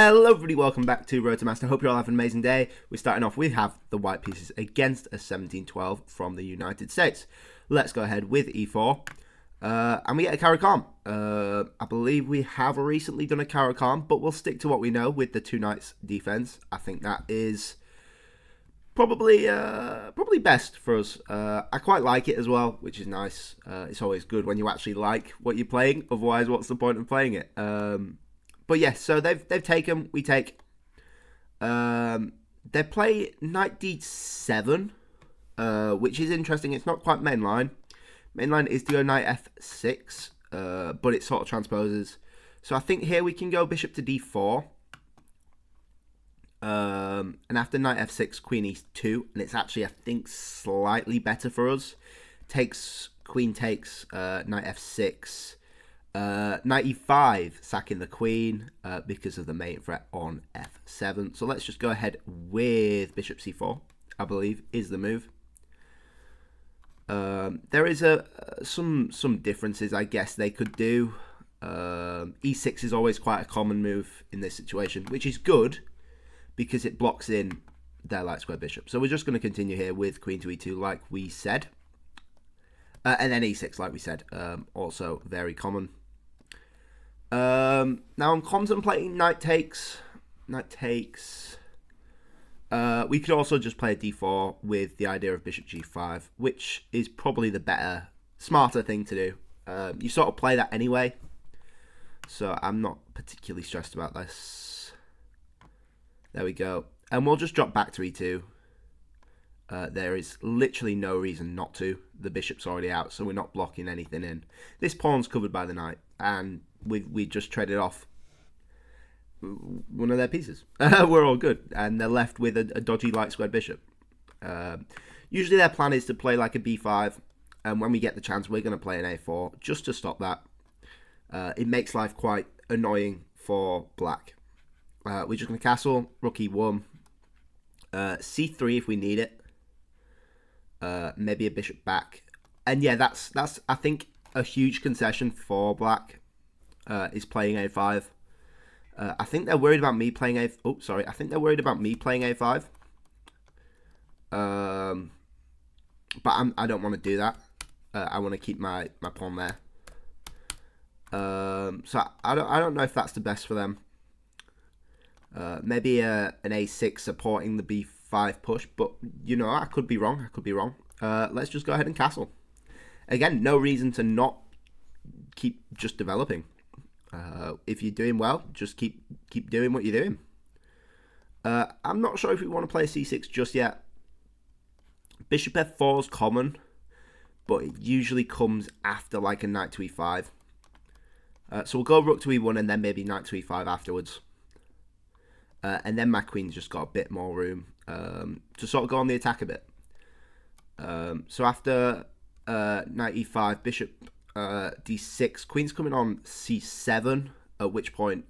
Hello everybody, welcome back to Road to Master. Hope you all have an amazing day. We're starting off, we have the white pieces against a 1712 from the United States. Let's go ahead with e4. And we get a Caro-Kann. I believe we have recently done a Caro-Kann, but we'll stick to what we know with the two knights defense. I think that is probably best for us. I quite like it as well, which is nice. It's always good when you actually like what you're playing. Otherwise, what's the point of playing it? But yes, so they've taken, we take. They play knight d7, which is interesting. It's not quite mainline. Mainline is to go knight f6, but it sort of transposes. So I think here we can go bishop to d4. And after knight f6, queen e2, and it's actually, I think, slightly better for us. Queen takes, knight f6. Knight e5, sacking the queen because of the mate threat on f7. So let's just go ahead with bishop c4, I believe, is the move. There is some differences, I guess, they could do. E6 is always quite a common move in this situation, which is good because it blocks in their light square bishop. So we're just going to continue here with queen to e2, like we said. And then e6, like we said, also very common. Now I'm contemplating knight takes. Knight takes. We could also just play a d4 with the idea of bishop g5, which is probably the better, smarter thing to do. You sort of play that anyway, so I'm not particularly stressed about this. There we go. And we'll just drop back to e2. There is literally no reason not to. The bishop's already out, so we're not blocking anything in. This pawn's covered by the knight, and we just traded off one of their pieces. We're all good, and they're left with a dodgy light squared bishop. Usually their plan is to play like a b5, and when we get the chance, we're going to play an a4 just to stop that. It makes life quite annoying for black. We're just going to castle, rook e1, c3 if we need it. Maybe a bishop back, and yeah, that's I think a huge concession for black is playing a5. I think they're worried about me playing I think they're worried about me playing a5. But I don't want to do that. I want to keep my pawn there. So I don't know if that's the best for them. Maybe an a6 supporting the b5 push, but you know, I could be wrong. Let's just go ahead and castle. Again, no reason to not keep just developing. If you're doing well, just keep doing what you're doing. I'm not sure if we want to play c6 just yet. Bishop f4 is common, but it usually comes after like a knight to e5. So we'll go rook to e1 and then maybe knight to e5 afterwards. And then my queen's just got a bit more room to sort of go on the attack a bit. So after knight e5, bishop d6, queen's coming on c7, at which point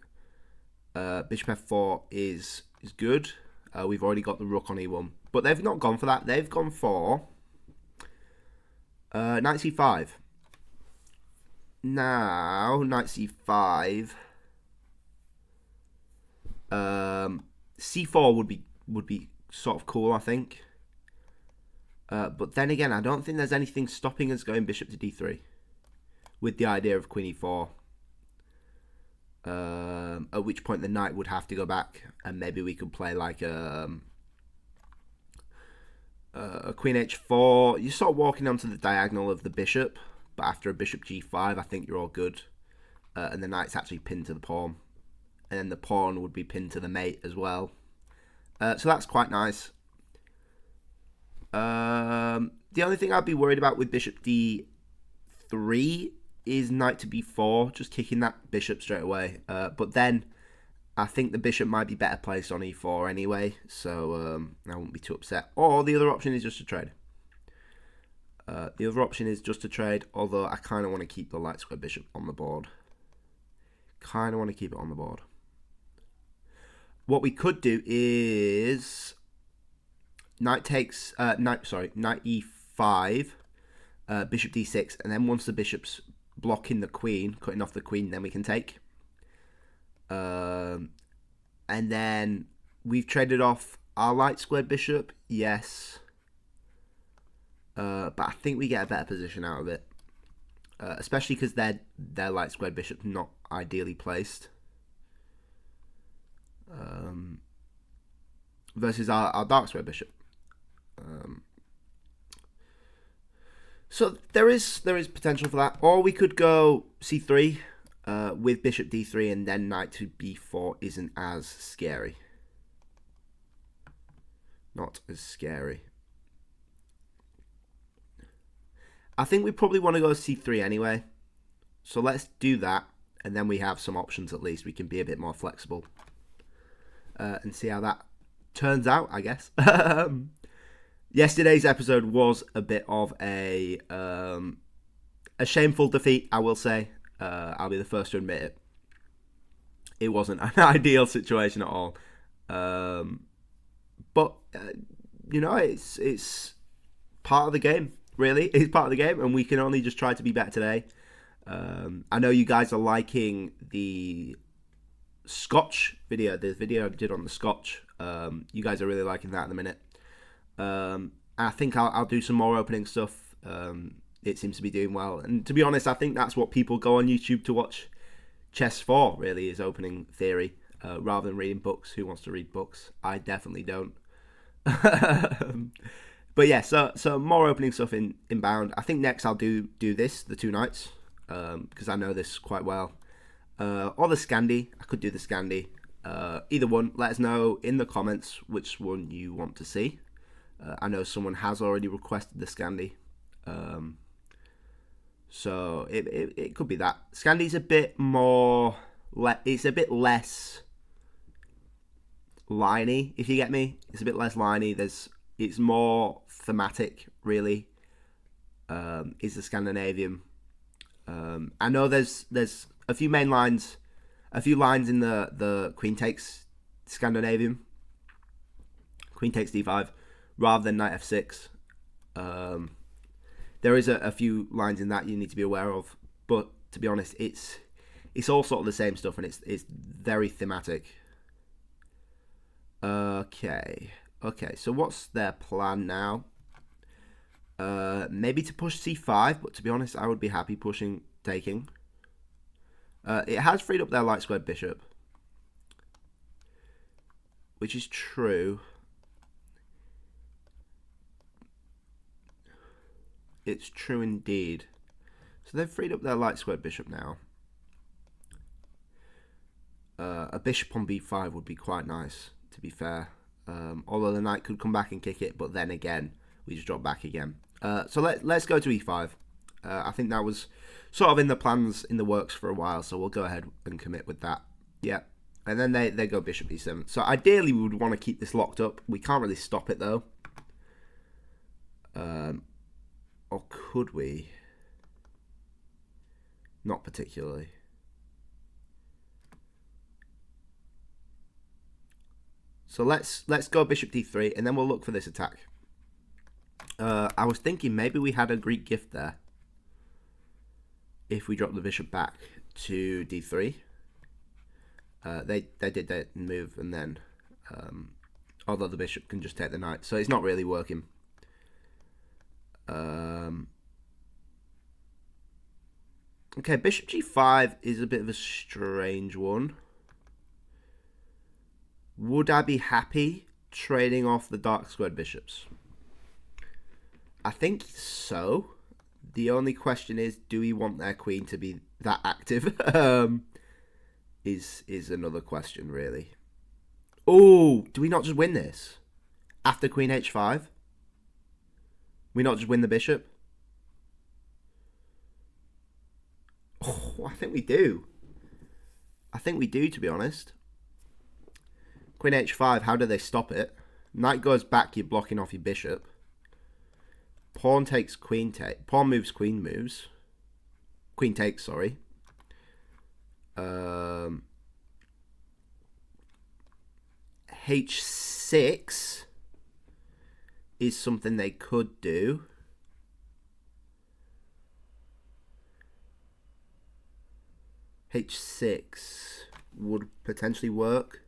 bishop f4 is good. We've already got the rook on e1, but they've not gone for that. They've gone for knight c5. Now knight c5. C4 would be sort of cool, I think. But then again, I don't think there's anything stopping us going bishop to d3 with the idea of queen e4. At which point the knight would have to go back, and maybe we could play like a queen h4. You're sort of walking onto the diagonal of the bishop, but after a bishop g5, I think you're all good. And the knight's actually pinned to the pawn. And then the pawn would be pinned to the mate as well. So that's quite nice. The only thing I'd be worried about with bishop d3 is knight to b4, just kicking that bishop straight away. But then I think the bishop might be better placed on e4 anyway, so I won't be too upset. Or the other option is just to trade. The other option is just to trade, although I kind of want to keep the light square bishop on the board. What we could do is knight e5, bishop d6, and then once the bishop's blocking the queen, cutting off the queen, then we can take. And then we've traded off our light squared bishop, yes. But I think we get a better position out of it. Especially because their light squared bishop's not ideally placed. Versus our dark squared bishop. So there is potential for that. Or we could go c3 with bishop d3 and then knight to b4 isn't as scary. Not as scary. I think we probably want to go c3 anyway. So let's do that. And then we have some options at least. We can be a bit more flexible. And see how that turns out, I guess. Yesterday's episode was a bit of a shameful defeat, I will say. I'll be the first to admit it. It wasn't an ideal situation at all. But you know, it's part of the game. Really, it's part of the game, and we can only just try to be better today. I know you guys are liking the Scotch video, the video I did on the Scotch. You guys are really liking that at the minute. I think I'll do some more opening stuff. It seems to be doing well, and to be honest, I think that's what people go on YouTube to watch chess for. Really, is opening theory rather than reading books. Who wants to read books? I definitely don't. But yeah, so more opening stuff inbound. I think next I'll do this, the two knights, because I know this quite well. Or the Scandi. I could do the Scandi. Either one. Let us know in the comments which one you want to see. I know someone has already requested the Scandi. So it could be that. Scandi's a bit more... it's a bit less liney, if you get me. It's a bit less liney. It's more thematic, really. Is the Scandinavian. I know there's a few main lines, a few lines in the queen takes Scandinavian. Queen takes d5 rather than knight f6. There is a few lines in that you need to be aware of, but to be honest, it's all sort of the same stuff, and it's very thematic. Okay, so what's their plan now? Maybe to push c5, but to be honest, I would be happy pushing taking. It has freed up their light squared bishop, which is true. It's true indeed. So they've freed up their light squared bishop now. A bishop on b5 would be quite nice, to be fair. Although the knight could come back and kick it, but then again, we just drop back again. So let's go to e5. I think that was sort of in the plans, in the works for a while, so we'll go ahead and commit with that. Yeah. And then they go bishop e7. So ideally, we would want to keep this locked up. We can't really stop it, though. Or could we? Not particularly. So let's go bishop d3, and then we'll look for this attack. I was thinking maybe we had a Greek gift there. If we drop the bishop back to d3. They did that move, and then although the bishop can just take the knight, so it's not really working. Okay, bishop g5 is a bit of a strange one. Would I be happy trading off the dark squared bishops? I think so. The only question is, do we want their queen to be that active? Is another question, really. Oh, do we not just win this? After queen h5? We not just win the bishop? Oh, I think we do. I think we do, to be honest. Queen h5, how do they stop it? Knight goes back, you're blocking off your bishop. Pawn takes queen take. Pawn moves, queen moves. Queen takes, sorry. H6 is something they could do. H6 would potentially work.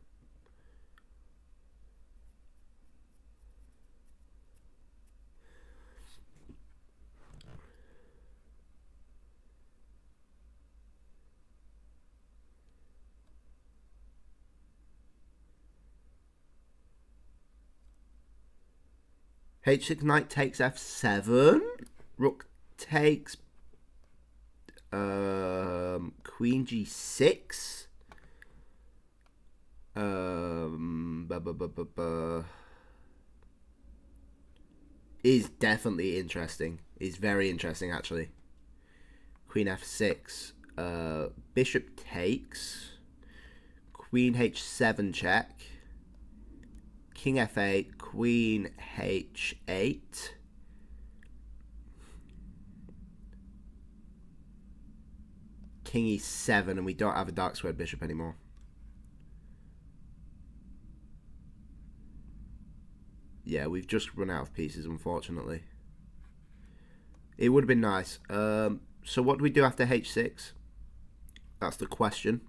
H6 knight takes f7. Rook takes queen g6. Is definitely interesting. Is very interesting actually. Queen f6. Bishop takes. Queen h7 check. King f8. Queen h8. King e7, and we don't have a dark squared bishop anymore. Yeah, we've just run out of pieces, unfortunately. It would have been nice. So what do we do after h6? That's the question.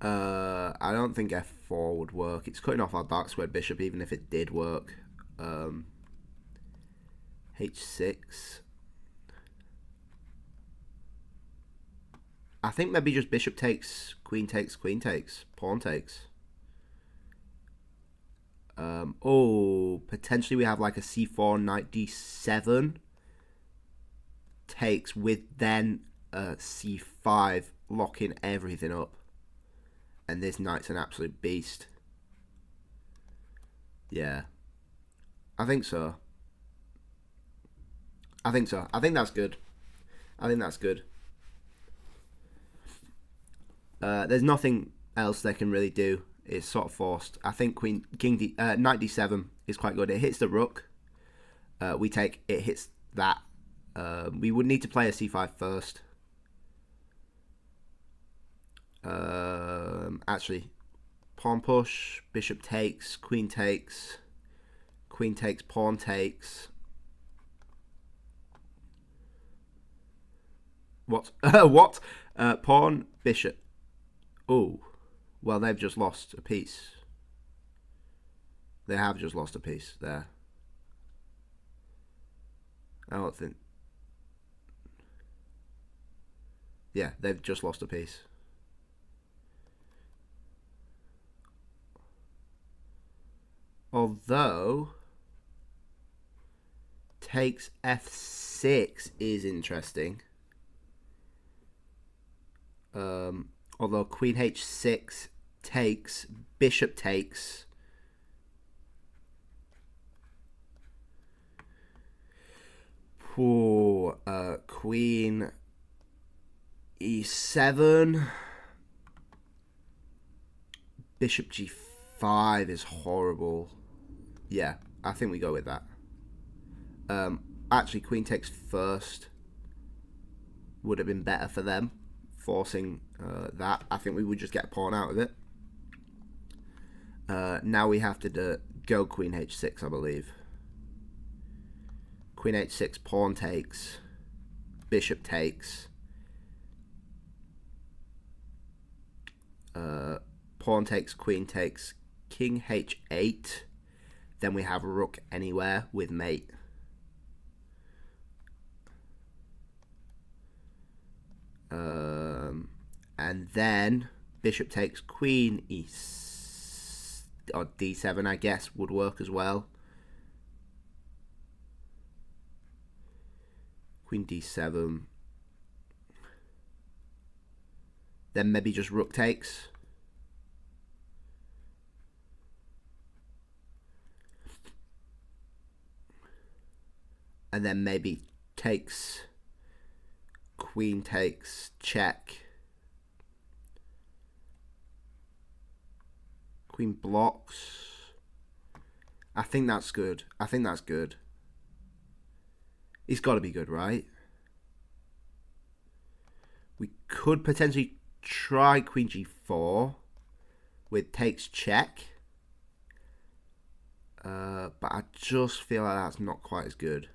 I don't think f4 would work. It's cutting off our dark squared bishop, even if it did work. h6. I think maybe just bishop takes, queen takes, queen takes, pawn takes. Potentially we have like a c4, knight d7 takes with then c5, locking everything up. And this knight's an absolute beast. Yeah. I think so. I think that's good. There's nothing else they can really do. It's sort of forced. I think knight d7 is quite good. It hits the rook. We take, it hits that. We would need to play a c5 first. Actually, pawn push, bishop takes, queen takes, pawn takes. What? What? Pawn, bishop. Oh, well, they've just lost a piece. They have just lost a piece there. I don't think. Yeah, they've just lost a piece. Although, takes f6 is interesting. Although queen h6 takes, bishop takes. Queen e7. Bishop g5 is horrible. Yeah, I think we go with that. Actually, queen takes first would have been better for them, forcing that. I think we would just get a pawn out of it. Now we have to go queen h6, I believe. Queen h6, pawn takes, bishop takes, pawn takes, queen takes, king h8. Then we have rook anywhere with mate. And then bishop takes, queen or d7, I guess, would work as well. Queen d7. Then maybe just rook takes. And then maybe takes, queen takes, check. Queen blocks. I think that's good. It's got to be good, right? We could potentially try queen g4 with takes check. But I just feel like that's not quite as good.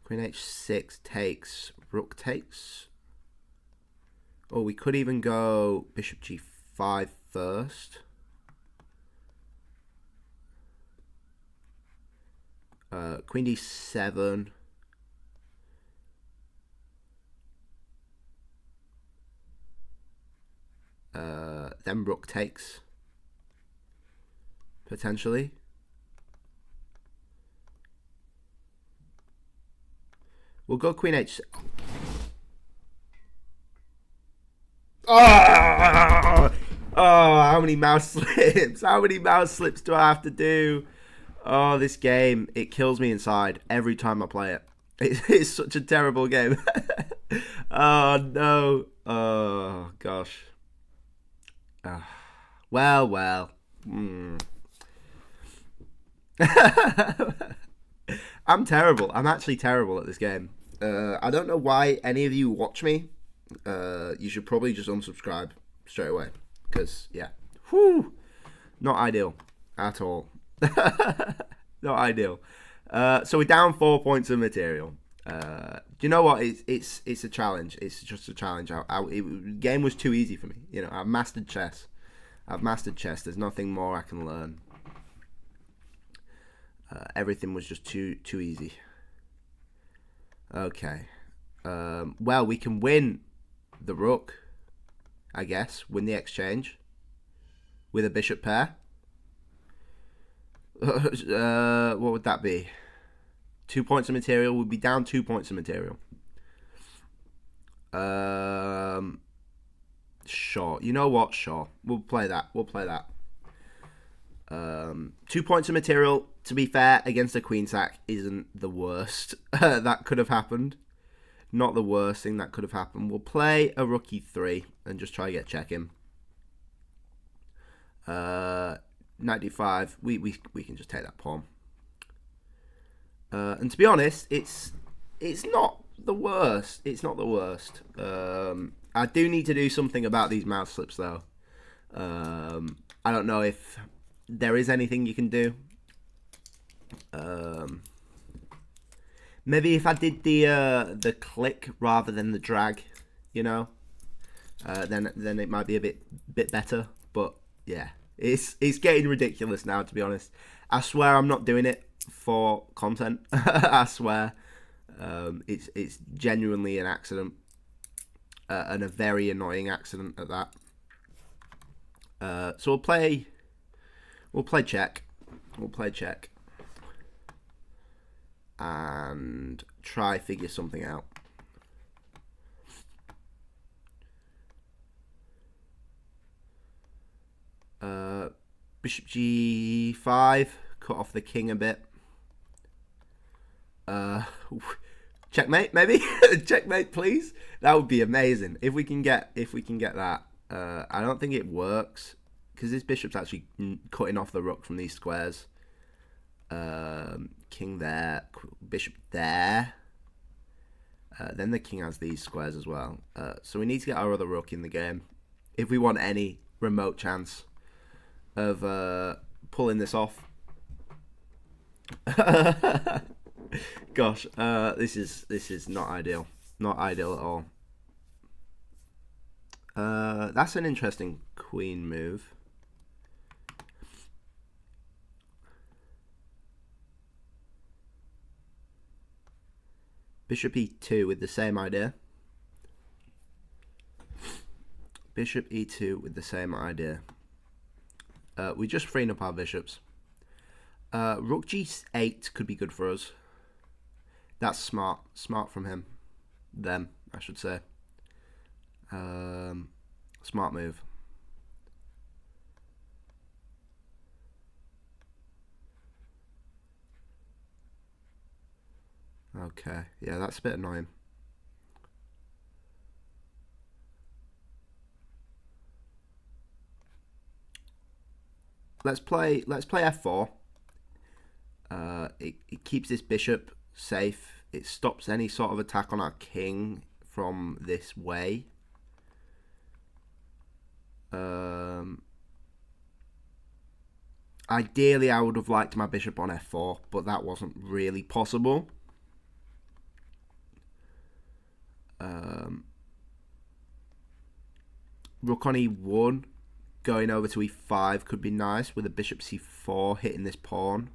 Queen h6 takes, rook takes. Or we could even go bishop g5 first. Queen d7. Then rook takes. Potentially. We'll go queen h. Oh, how many mouse slips? How many mouse slips do I have to do? Oh, this game, it kills me inside every time I play it. It's such a terrible game. Oh, no. Oh, gosh. Well. I'm terrible. I'm actually terrible at this game. I don't know why any of you watch me. You should probably just unsubscribe straight away. Because, yeah. Whew. Not ideal at all. Not ideal. So we're down 4 points of material. Do you know what? It's a challenge. It's just a challenge. The game was too easy for me. You know, I've mastered chess. There's nothing more I can learn. Everything was just too easy. Okay. Well, we can win the rook, I guess. Win the exchange with a bishop pair. What would that be? 2 points of material. We'd be down 2 points of material. Sure. You know what? Sure. We'll play that. 2 points of material, to be fair, against a queen sack isn't the worst that could have happened. Not the worst thing that could have happened. We'll play a rook e3 and just try to get check him. Knight d5. We can just take that pawn. And to be honest, it's not the worst. It's not the worst. I do need to do something about these mouse slips, though. I don't know if there is anything you can do. Maybe if I did the click rather than the drag, you know, then it might be a bit better. But yeah, it's getting ridiculous now, to be honest. I swear I'm not doing it for content. I swear, it's genuinely an accident, and a very annoying accident at that. So we'll play check. We'll play check. And try figure something out. Bishop g5, cut off the king a bit. Checkmate, maybe. Checkmate, please. That would be amazing if we can get that. I don't think it works because this bishop's actually cutting off the rook from these squares. King there, bishop there. Then the king has these squares as well. So we need to get our other rook in the game if we want any remote chance of pulling this off. Gosh, this is not ideal. Not ideal at all. That's an interesting queen move. Bishop e2 with the same idea. Bishop e2 with the same idea. We just freeing up our bishops. Rook g8 could be good for us. That's smart. Smart from him. Them, I should say. Smart move. Okay, yeah, that's a bit annoying. Let's play f4. It keeps this bishop safe. It stops any sort of attack on our king from this way. Ideally, I would have liked my bishop on f4, but that wasn't really possible. Rook on e1, going over to e5 could be nice with a bishop c4 hitting this pawn.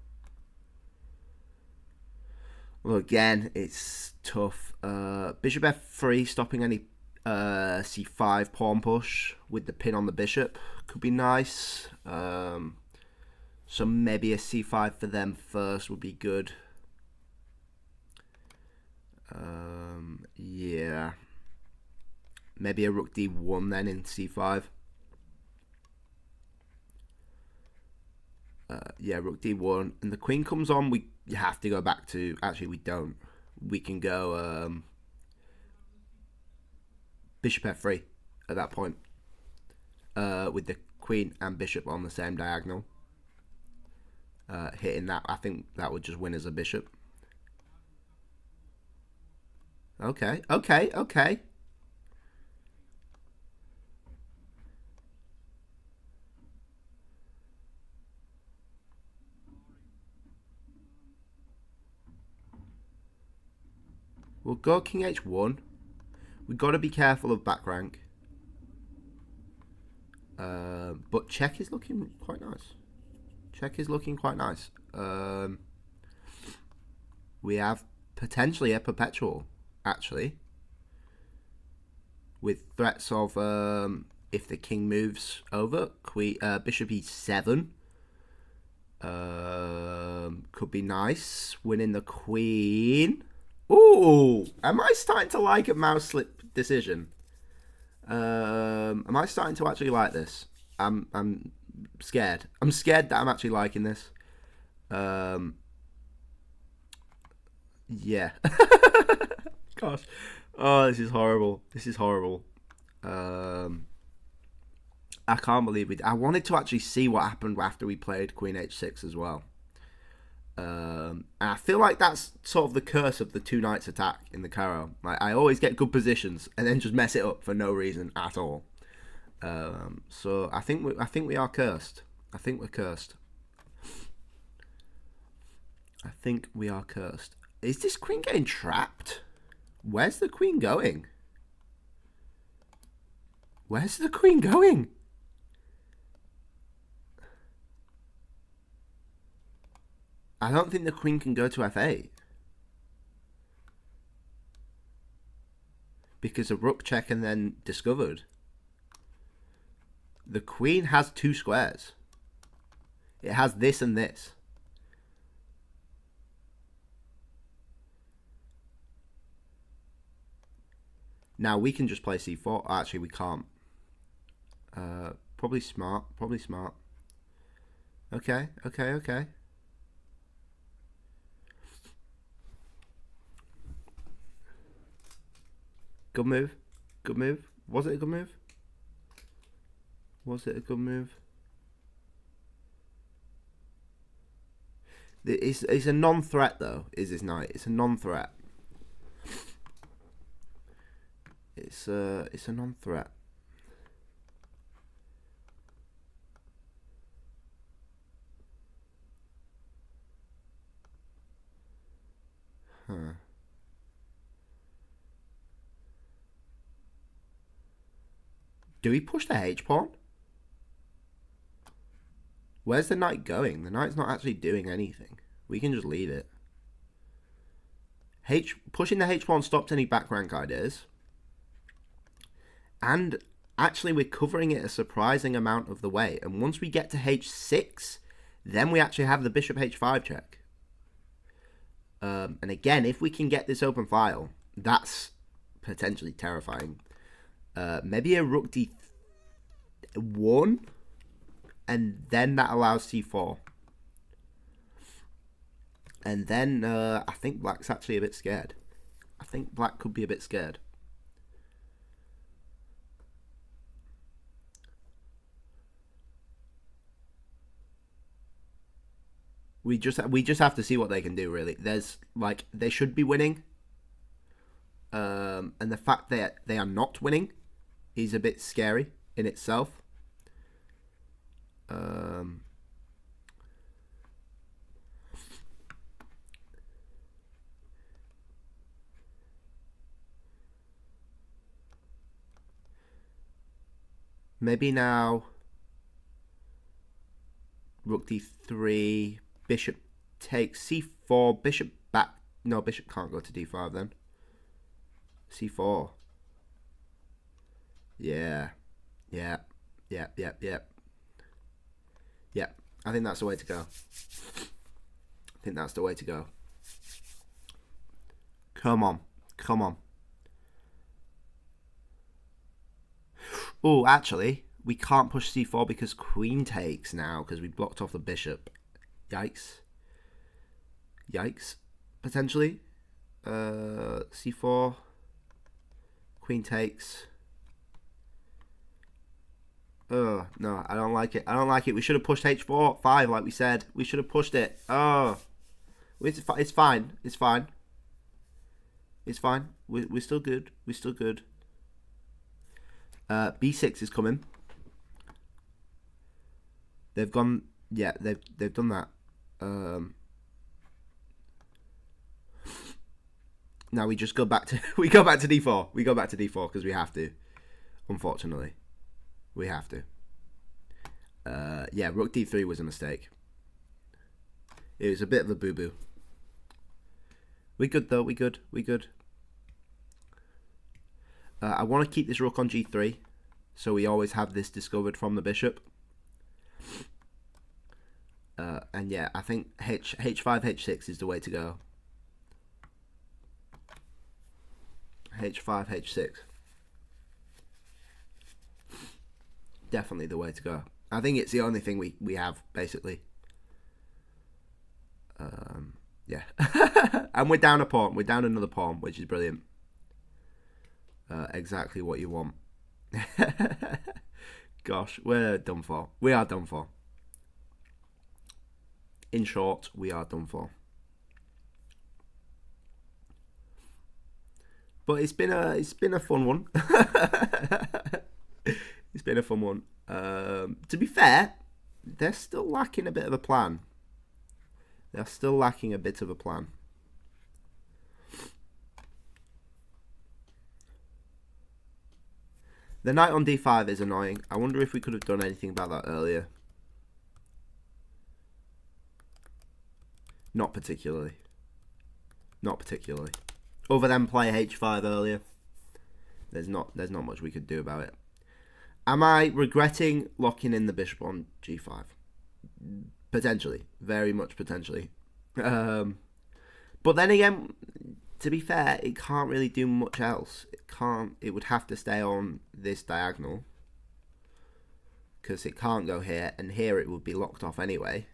Well, again, it's tough. Bishop f3, stopping any c5 pawn push with the pin on the bishop could be nice. So maybe a c5 for them first would be good. Yeah. Maybe a rook d1 then in c5. Yeah, rook d1. And the queen comes on, we have to go back to... Actually, we don't. We can go bishop f3 at that point. With the queen and bishop on the same diagonal. Hitting that, I think that would just win as a bishop. Okay. We'll go king h1. We've got to be careful of back rank. But check is looking quite nice. We have potentially a perpetual, actually. With threats of if the king moves over, bishop e7. Could be nice. Winning the queen. Ooh, am I starting to like a mouse slip decision? Am I starting to actually like this? I'm scared. I'm scared that I'm actually liking this. Yeah. Gosh. Oh, this is horrible. I can't believe it. I wanted to actually see what happened after we played Queen H6 as well. And I feel like that's sort of the curse of the two knights attack in the Caro. Like, I always get good positions and then just mess it up for no reason at all. So I think we are cursed. I think we're cursed. Is this queen getting trapped? Where's the queen going? I don't think the queen can go to f8. Because a rook check and then discovered. The queen has two squares. It has this and this. Now we can just play c4. Actually, we can't. Probably smart. Okay. Good move. Was it a good move? It's a non-threat though, is this knight. It's a non-threat. It's a non-threat. Huh. Do we push the H-pawn? Where's the knight going? The knight's not actually doing anything. We can just leave it. Pushing the H-pawn stops any back rank ideas. And actually we're covering it a surprising amount of the way. And once we get to H6, then we actually have the bishop H5 check. And again, if we can get this open file, that's potentially terrifying. Maybe a rook d1, and then that allows c4. And then I think black's actually a bit scared. I think black could be a bit scared. We just have to see what they can do, really. They should be winning. And the fact that they are not winning is a bit scary in itself. Maybe now rook d3, bishop takes c4, bishop back No, bishop can't go to d5 then. c4. Yeah. Yeah. Yeah, yeah, yeah. Yeah, I think that's the way to go. I think that's the way to go. Come on. Come on. Oh, actually, we can't push c4 because queen takes now because we blocked off the bishop. Yikes. Yikes. Potentially. c4. Queen takes. Oh, no, I don't like it. I don't like it. We should have pushed h4, 5, like we said. We should have pushed it. Oh. It's fine. It's fine. It's fine. We're still good. We're still good. b6 is coming. They've gone. Yeah, they've done that. Now we just go back to we go back to d4. We go back to d4 because we have to. Unfortunately, we have to. Yeah, rook d3 was a mistake. It was a bit of a boo boo. We good though. We good. We good. I want to keep this rook on g3, so we always have this discovered from the bishop. And yeah, I think h5, h6 is the way to go. h5, h6. Definitely the way to go. I think it's the only thing we have, basically. Yeah. And we're down a pawn. We're down another pawn, which is brilliant. Exactly what you want. Gosh, we're done for. We are done for. In short, we are done for. But it's been a fun one. It's been a fun one. To be fair, they're still lacking a bit of a plan. They're still lacking a bit of a plan. The knight on d5 is annoying. I wonder if we could have done anything about that earlier. Not particularly. Not particularly. Other than play h5 earlier. There's not much we could do about it. Am I regretting locking in the bishop on g5? Potentially. Very much potentially. But then again, to be fair, it can't really do much else. It would have to stay on this diagonal. Because it can't go here, and here it would be locked off anyway.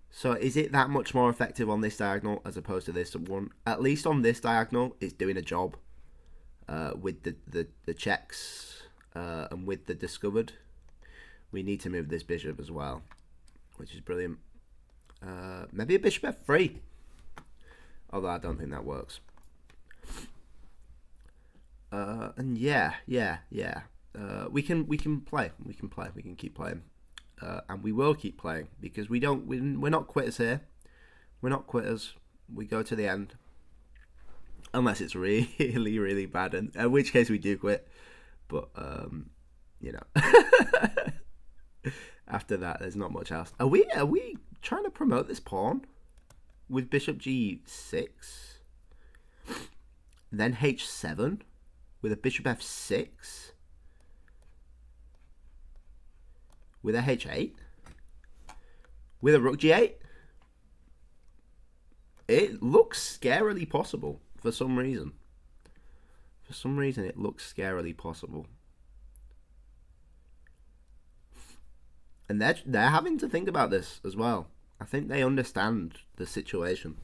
So is it that much more effective on this diagonal as opposed to this one? At least on this diagonal, it's doing a job with the checks and with the discovered. We need to move this bishop as well, which is brilliant. Maybe a bishop f3. Although I don't think that works. And yeah. We can play. We can keep playing. And we will keep playing because we're not quitters here. We're not quitters. We go to the end. Unless it's really, really bad, in which case we do quit. But, you know. After that, there's not much else. Are we trying to promote this pawn? With bishop g6? Then h7? With a bishop f6? With a h8? With a rook g8? It looks scarily possible for some reason. For some reason, it looks scarily possible. And they're having to think about this as well. I think they understand the situation.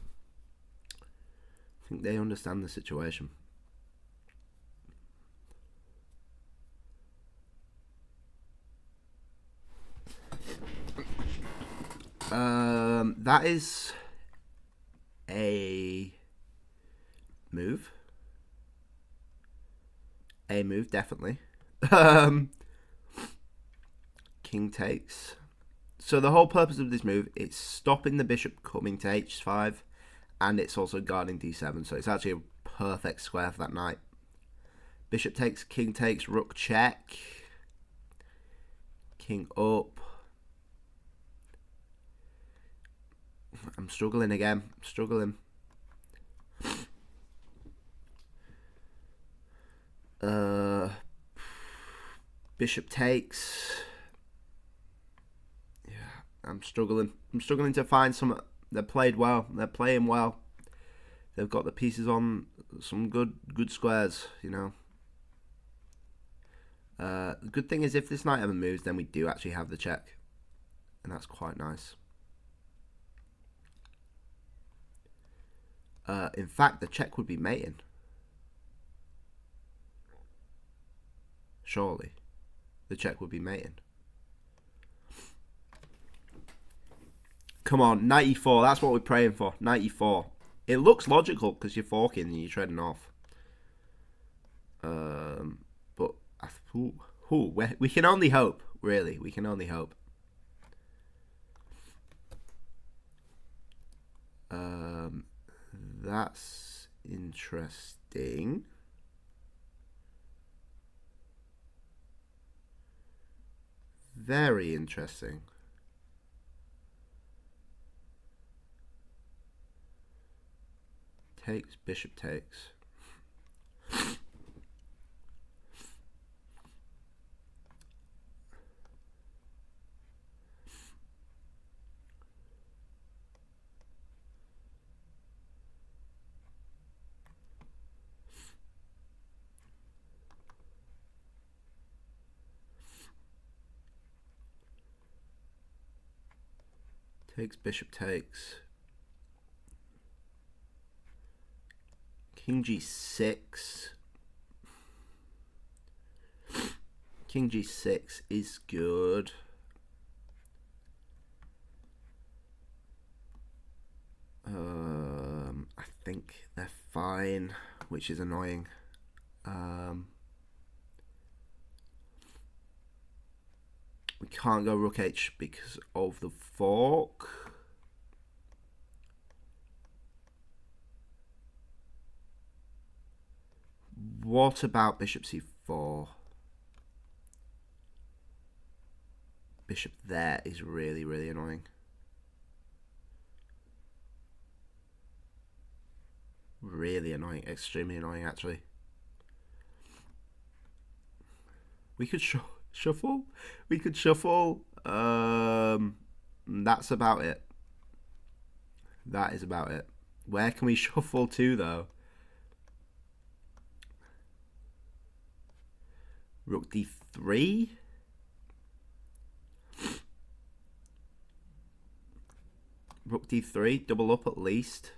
I think they understand the situation. That is a move. A move, definitely. King takes. So the whole purpose of this move is stopping the bishop coming to h5, and it's also guarding d7. So it's actually a perfect square for that knight. Bishop takes, king takes, rook check, king up. I'm struggling again. Struggling. Bishop takes. Yeah, I'm struggling. I'm struggling to find some. They're played well. They're playing well. They've got the pieces on some good squares, you know. The good thing is if this knight ever moves, then we do actually have the check. And that's quite nice. In fact, the check would be mating. Surely. The check would be mating. Come on, 94. That's what we're praying for. 94. It looks logical because you're forking and you're treading off. But we can only hope. Really, we can only hope. That's interesting. Very interesting. Takes, bishop takes. Takes, bishop takes. King g6. King g6 is good. I think they're fine, which is annoying. We can't go rook h because of the fork. What about bishop c4? Bishop there is really, really annoying. Really annoying. Extremely annoying, actually. We could shuffle. We could shuffle. That's about it. That is about it. Where can we shuffle to, though? Rook d3. Rook d3, double up at least.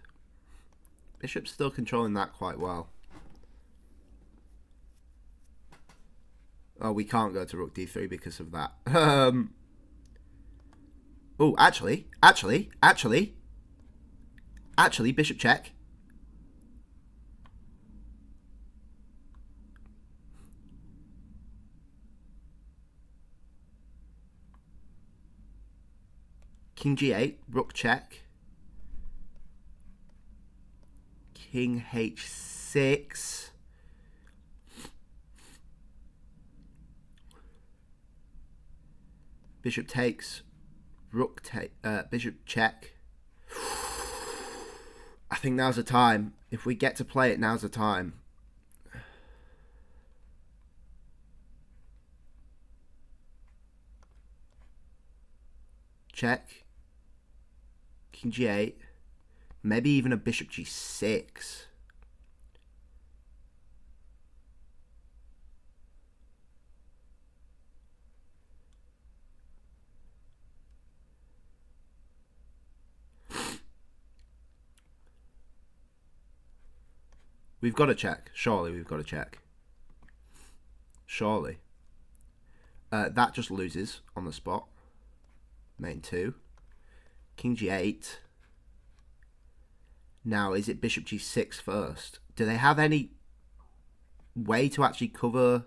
Bishop's still controlling that quite well. Oh, we can't go to rook d3 because of that. Oh, actually, bishop check. King g8, rook check. King h6. Bishop takes, rook take, bishop check. I think now's the time. If we get to play it, now's the time. Check. King g8. Maybe even a bishop g6. We've got to check. Surely we've got to check. Surely. That just loses on the spot. Mate 2. King g8. Now, is it bishop g6 first? Do they have any way to actually cover?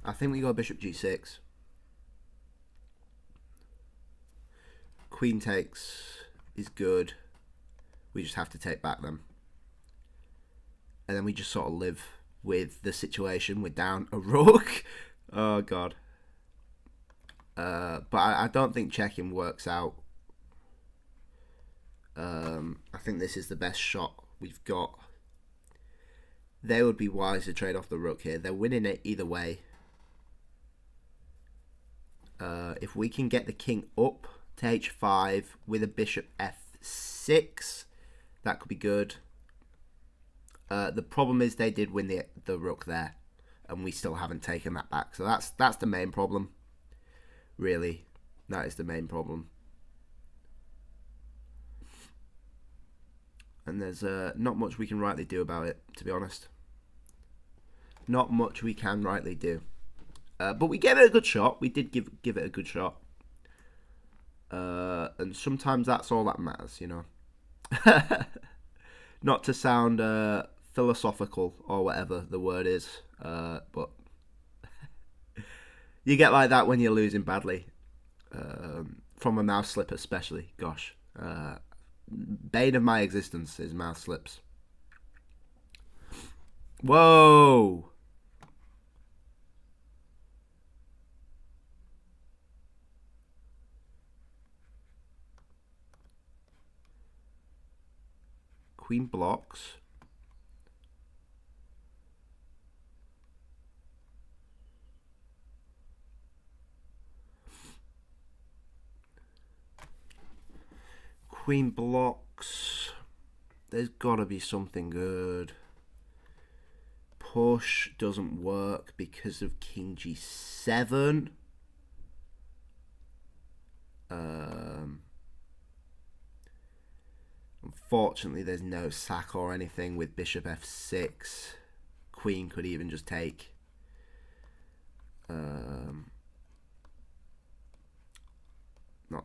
I think we go bishop g6. Queen takes is good. We just have to take back them. and then we just sort of live with the situation. We're down a rook. Oh god. But I don't think checking works out. I think this is the best shot we've got. They would be wise to trade off the rook here. They're winning it either way. If we can get the king up to h5 with a bishop f6, that could be good. The problem is they did win the rook there, and we still haven't taken that back. So that's the main problem. Really, that is the main problem. And there's not much we can rightly do about it, to be honest. Not much we can rightly do. But we gave it a good shot. We did give it a good shot. And sometimes that's all that matters, you know. Not to sound philosophical or whatever the word is, but you get like that when you're losing badly. From a mouse slip especially. Gosh. Bane of my existence is mouse slips. Whoa! Queen blocks. Queen blocks. There's got to be something good. Push doesn't work because of king g7. Unfortunately, there's no sack or anything with bishop f6. Queen could even just take. Not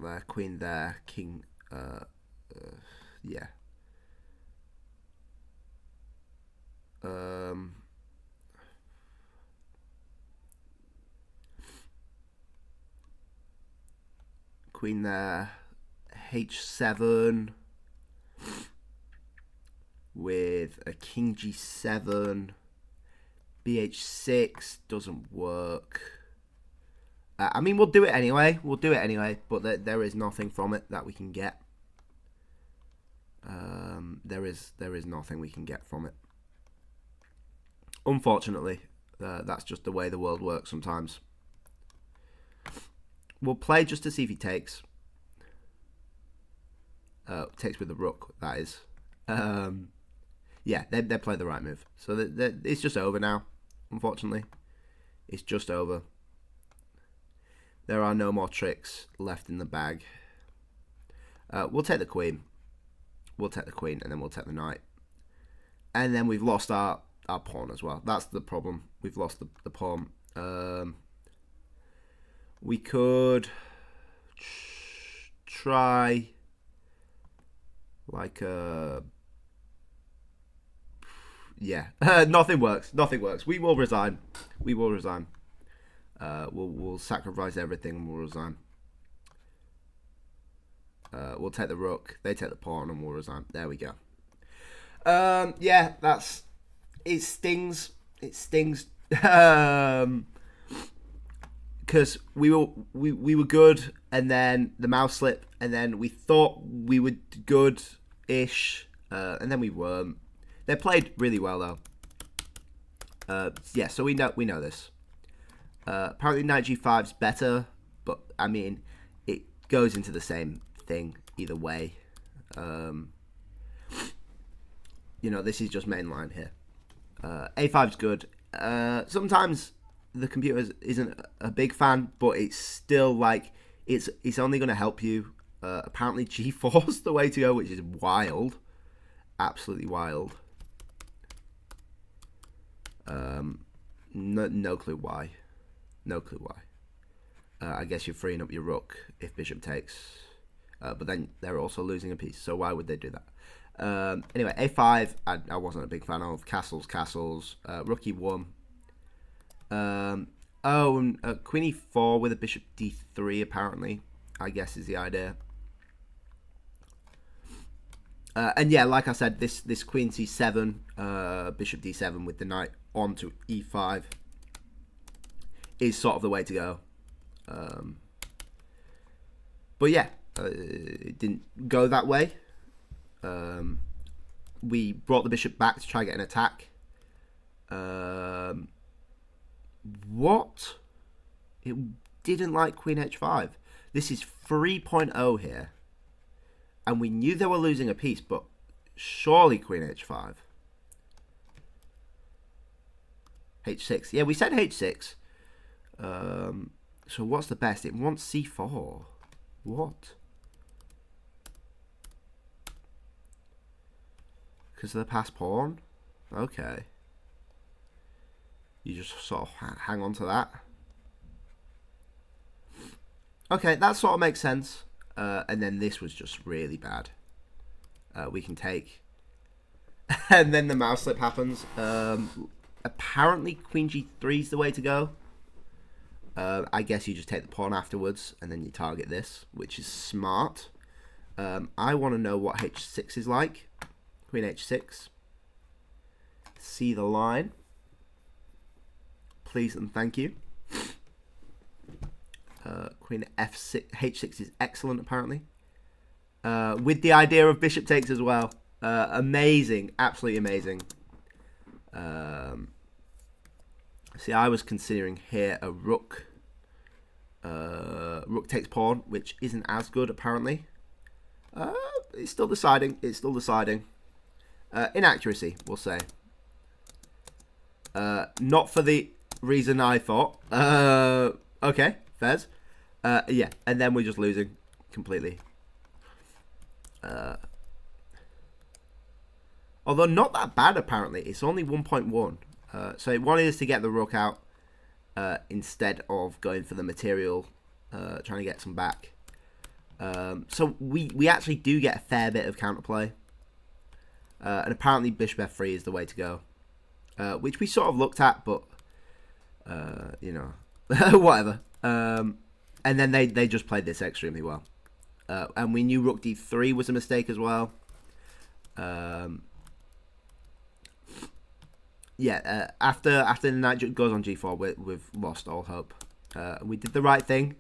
there. Queen there. King. Yeah. Queen there. h7 with a king g7. bh6 doesn't work. I mean, we'll do it anyway. But there is nothing from it that we can get. There is nothing we can get from it. Unfortunately, that's just the way the world works sometimes. We'll play just to see if he takes. Takes with the rook, that is. Yeah, they play the right move. So it's just over now, unfortunately. It's just over. There are no more tricks left in the bag. We'll take the queen. We'll take the queen, and then we'll take the knight. And then we've lost our pawn as well. That's the problem. We've lost the pawn. We could try like a... Yeah, nothing works. Nothing works. We will resign. We will resign. We'll sacrifice everything and we'll resign. We'll take the rook. They take the pawn and we'll resign. There we go. Yeah, that's... It stings. It stings. Because we were good, and then the mouse slip, and then we thought we were good-ish, and then we weren't. They played really well though. Yeah, so we know this. Apparently knight g5 is better, but I mean it goes into the same thing either way. You know, this is just mainline here. A5 is good. Sometimes the computer isn't a big fan, but it's still like it's only going to help you. Apparently g4 is the way to go, which is wild, absolutely wild. No clue why. No clue why. I guess you're freeing up your rook if bishop takes, but then they're also losing a piece, so why would they do that? Anyway, a5 I wasn't a big fan of. Castles, rook e1. And queen e4 with a bishop d3 apparently, I guess is the idea. And yeah, like I said, this queen c7, bishop d7 with the knight onto e5 is sort of the way to go. But yeah, it didn't go that way. We brought the bishop back to try get an attack. What? It didn't like queen h5. This is 3.0 here. And we knew they were losing a piece, but surely queen h5. h6. Yeah, we said h6. So what's the best? It wants c4. What? Because of the passed pawn? Okay. You just sort of hang on to that. Okay, that sort of makes sense. And then this was just really bad. We can take. And then the mouse slip happens. Apparently queen g3 is the way to go. I guess you just take the pawn afterwards and then you target this, which is smart. I want to know what h6 is like. Queen h6. See the line. Please and thank you. Queen f6, h6 is excellent apparently. With the idea of bishop takes as well. Amazing, absolutely amazing. See, I was considering here a rook. Rook takes pawn, which isn't as good apparently. It's still deciding. It's still deciding. Inaccuracy, we'll say. Not for the reason I thought. Okay, Fez. Yeah, and then we're just losing completely. Although not that bad apparently. It's only 1.1. So it wanted us to get the rook out instead of going for the material, trying to get some back. So we actually do get a fair bit of counterplay. And apparently bishop f3 is the way to go. Which we sort of looked at, but you know, whatever. And then they just played this extremely well. And we knew rook d3 was a mistake as well. Yeah, after the knight goes on g4, we've lost all hope. We did the right thing.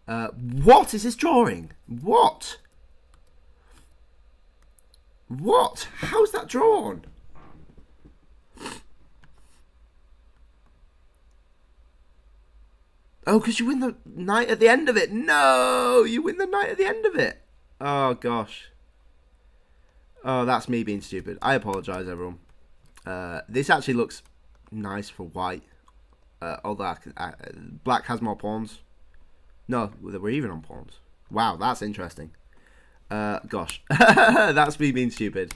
What is this drawing? What? What? How's that drawn? Oh, because you win the knight at the end of it. No, you win the knight at the end of it. Oh, gosh. Oh, that's me being stupid. I apologize, everyone. This actually looks nice for white. Although black has more pawns. No, we're even on pawns. Wow, that's interesting. Gosh. That's me being stupid.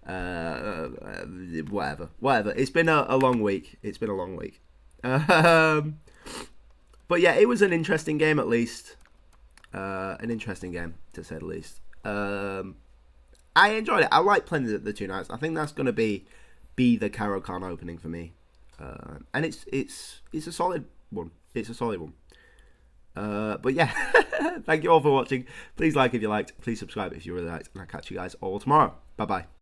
Whatever. It's been a long week. It's been a long week. But yeah, it was an interesting game at least. An interesting game, to say the least. I enjoyed it. I like playing the two knights. I think that's going to be the Caro-Kann opening for me. And it's a solid one. It's a solid one. But yeah, thank you all for watching. Please like if you liked. Please subscribe if you really liked. And I'll catch you guys all tomorrow. Bye-bye.